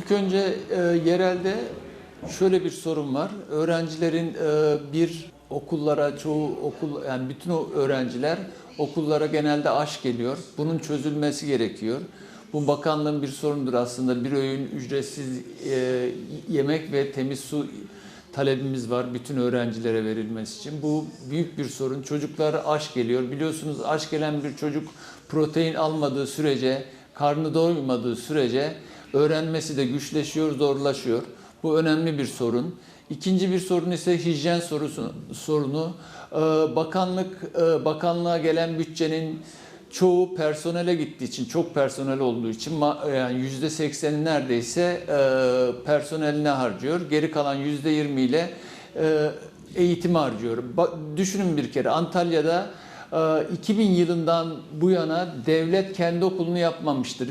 İlk önce yerelde şöyle bir sorun var. Öğrencilerin bir okullara, çoğu okul, yani bütün o öğrenciler okullara genelde aç geliyor. Bunun çözülmesi gerekiyor. Bu bakanlığın bir sorunudur aslında. Bir öğün ücretsiz yemek ve temiz su talebimiz var bütün öğrencilere verilmesi için. Bu büyük bir sorun. Çocuklar aç geliyor. Biliyorsunuz aç gelen bir çocuk protein almadığı sürece, karnı doymadığı sürece öğrenmesi de güçleşiyor, zorlaşıyor. Bu önemli bir sorun. İkinci bir sorun ise hijyen sorunu. Bakanlığa gelen bütçenin çoğu personele gittiği için, çok personel olduğu için yani %80'i neredeyse personeline harcıyor. Geri kalan %20 ile eğitime harcıyor. Düşünün bir kere Antalya'da 2000 yılından bu yana devlet kendi okulunu yapmamıştır.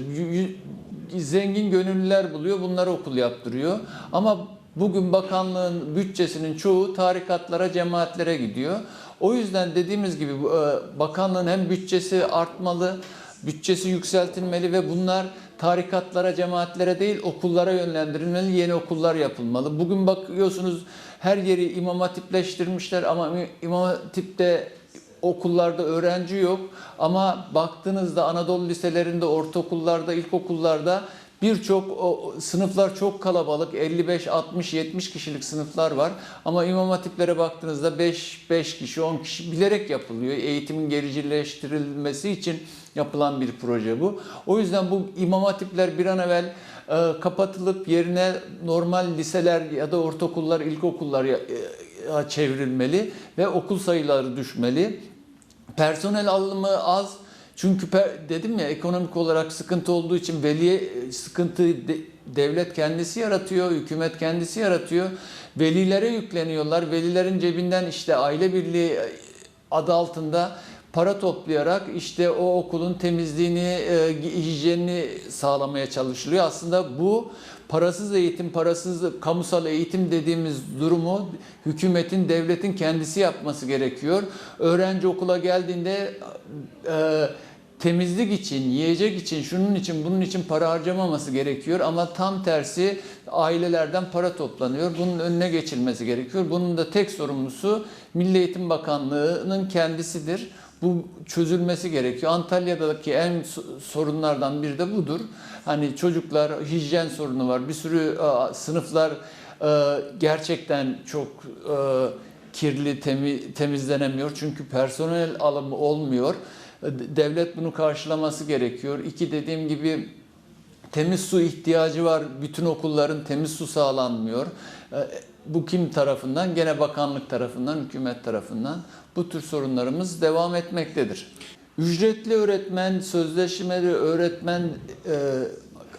Zengin gönüllüler buluyor, bunlara okul yaptırıyor. Ama bugün bakanlığın bütçesinin çoğu tarikatlara, cemaatlere gidiyor. O yüzden dediğimiz gibi bakanlığın hem bütçesi artmalı, bütçesi yükseltilmeli ve bunlar tarikatlara, cemaatlere değil okullara yönlendirilmeli, yeni okullar yapılmalı. Bugün bakıyorsunuz her yeri İmam Hatipleştirmişler ama İmam Hatip'te okullarda öğrenci yok ama baktığınızda Anadolu liselerinde, ortaokullarda, ilkokullarda birçok sınıflar çok kalabalık. 55, 60, 70 kişilik sınıflar var. Ama imam hatiplere baktığınızda 5 kişi, 10 kişi bilerek yapılıyor. Eğitimin gericileştirilmesi için yapılan bir proje bu. O yüzden bu imam hatipler bir an evvel kapatılıp yerine normal liseler ya da ortaokullar, ilkokullar çevrilmeli ve okul sayıları düşmeli. Personel alımı az. Çünkü dedim ya ekonomik olarak sıkıntı olduğu için veliye sıkıntı devlet kendisi yaratıyor, hükümet kendisi yaratıyor. Velilere yükleniyorlar. Velilerin cebinden işte aile birliği adı altında para toplayarak işte o okulun temizliğini, hijyenini sağlamaya çalışılıyor. Aslında bu parasız eğitim, parasız kamusal eğitim dediğimiz durumu hükümetin, devletin kendisi yapması gerekiyor. Öğrenci okula geldiğinde temizlik için, yiyecek için, şunun için, bunun için para harcamaması gerekiyor. Ama tam tersi ailelerden para toplanıyor. Bunun önüne geçilmesi gerekiyor. Bunun da tek sorumlusu Milli Eğitim Bakanlığı'nın kendisidir. Bu çözülmesi gerekiyor. Antalya'daki en sorunlardan biri de budur. Hani çocuklar, hijyen sorunu var. Bir sürü sınıflar gerçekten çok kirli, temizlenemiyor. Çünkü personel alımı olmuyor. Devlet bunu karşılaması gerekiyor. İki, dediğim gibi temiz su ihtiyacı var. Bütün okulların temiz su sağlanmıyor. Bu kim tarafından? Gene bakanlık tarafından, hükümet tarafından. Bu tür sorunlarımız devam etmektedir. Ücretli öğretmen, sözleşmeli öğretmen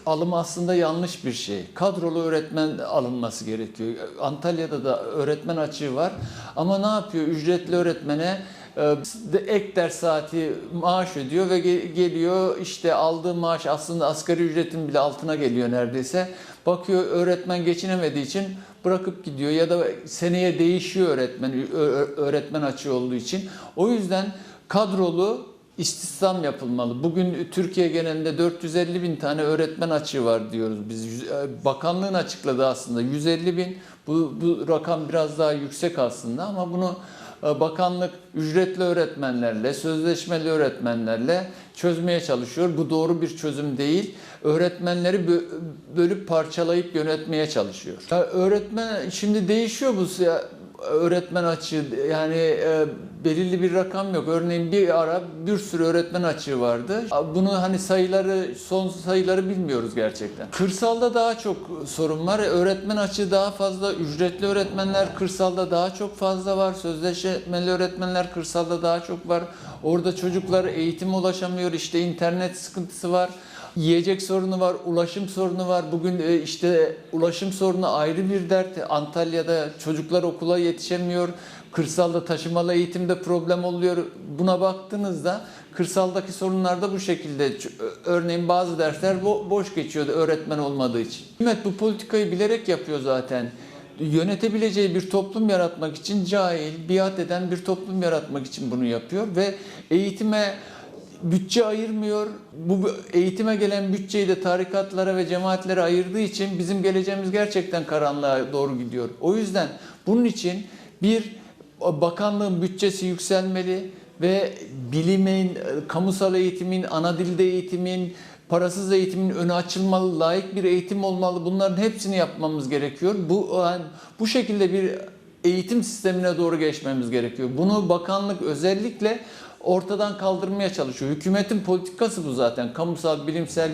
alımı aslında yanlış bir şey. Kadrolu öğretmen alınması gerekiyor. Antalya'da da öğretmen açığı var. Ama ne yapıyor? Ücretli öğretmene ek ders saati maaş ödüyor ve geliyor işte aldığı maaş aslında asgari ücretin bile altına geliyor neredeyse. Bakıyor öğretmen geçinemediği için bırakıp gidiyor ya da seneye değişiyor öğretmen açığı olduğu için. O yüzden kadrolu istihdam yapılmalı. Bugün Türkiye genelinde 450 bin tane öğretmen açığı var diyoruz biz. Bakanlığın açıkladığı aslında 150 bin. Bu rakam biraz daha yüksek aslında ama bunu bakanlık ücretli öğretmenlerle, sözleşmeli öğretmenlerle çözmeye çalışıyor. Bu doğru bir çözüm değil. Öğretmenleri bölüp parçalayıp yönetmeye çalışıyor. Öğretmen şimdi değişiyor bu öğretmen açığı, yani belirli bir rakam yok. Örneğin bir ara bir sürü öğretmen açığı vardı. Bunu hani son sayıları bilmiyoruz gerçekten. Kırsalda daha çok sorun var. Öğretmen açığı daha fazla. Ücretli öğretmenler kırsalda daha çok fazla var. Sözleşmeli öğretmenler kırsalda daha çok var. Orada çocuklar eğitime ulaşamıyor. İşte internet sıkıntısı var. Yiyecek sorunu var, ulaşım sorunu var. Bugün işte ulaşım sorunu ayrı bir dert. Antalya'da çocuklar okula yetişemiyor. Kırsalda taşımalı eğitimde problem oluyor. Buna baktığınızda kırsaldaki sorunlar da bu şekilde. Örneğin bazı dersler boş geçiyordu öğretmen olmadığı için. Hükümet bu politikayı bilerek yapıyor zaten. Yönetebileceği bir toplum yaratmak için cahil, biat eden bir toplum yaratmak için bunu yapıyor ve eğitime bütçe ayırmıyor. Bu eğitime gelen bütçeyi de tarikatlara ve cemaatlere ayırdığı için bizim geleceğimiz gerçekten karanlığa doğru gidiyor. O yüzden bunun için bir bakanlığın bütçesi yükselmeli ve bilimin, kamusal eğitimin, ana dilde eğitimin, parasız eğitimin önü açılmalı, layık bir eğitim olmalı. Bunların hepsini yapmamız gerekiyor. Bu şekilde bir eğitim sistemine doğru geçmemiz gerekiyor. Bunu bakanlık özellikle ortadan kaldırmaya çalışıyor. Hükümetin politikası bu zaten. Kamusal, bilimsel,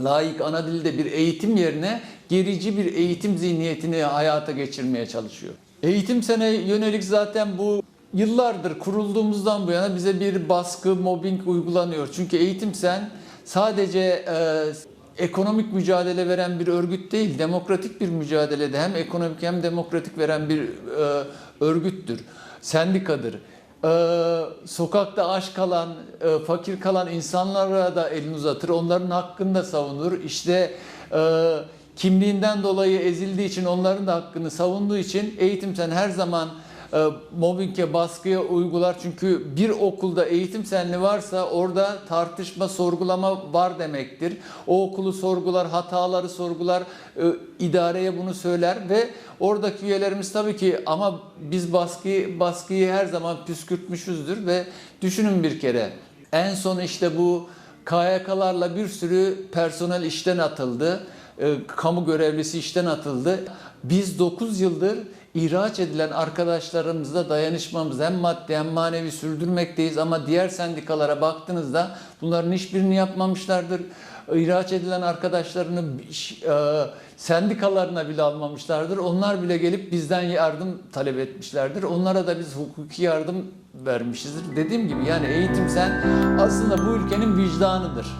layık ana dilde bir eğitim yerine gerici bir eğitim zihniyetini hayata geçirmeye çalışıyor. Eğitim Sen'e yönelik zaten bu yıllardır kurulduğumuzdan bu yana bize bir baskı, mobbing uygulanıyor. Çünkü Eğitim Sen sadece ekonomik mücadele veren bir örgüt değil, demokratik bir mücadelede hem ekonomik hem demokratik veren bir örgüttür, sendikadır. Sokakta aç kalan, fakir kalan insanlara da elini uzatır, onların hakkını da savunur. İşte kimliğinden dolayı ezildiği için onların da hakkını savunduğu için Eğitim Sen her zaman mobbinge, baskıya uygular. Çünkü bir okulda eğitim senli varsa orada tartışma, sorgulama var demektir. O okulu sorgular, hataları sorgular, idareye bunu söyler ve oradaki üyelerimiz tabii ki ama biz baskıyı her zaman püskürtmüşüzdür ve düşünün bir kere en son işte bu KYK'larla bir sürü personel işten atıldı. Kamu görevlisi işten atıldı. Biz 9 yıldır ihraç edilen arkadaşlarımızla dayanışmamızı hem maddi hem manevi sürdürmekteyiz ama diğer sendikalara baktığınızda bunların hiçbirini yapmamışlardır. İhraç edilen arkadaşlarını sendikalarına bile almamışlardır. Onlar bile gelip bizden yardım talep etmişlerdir. Onlara da biz hukuki yardım vermişizdir. Dediğim gibi yani Eğitim Sen aslında bu ülkenin vicdanıdır.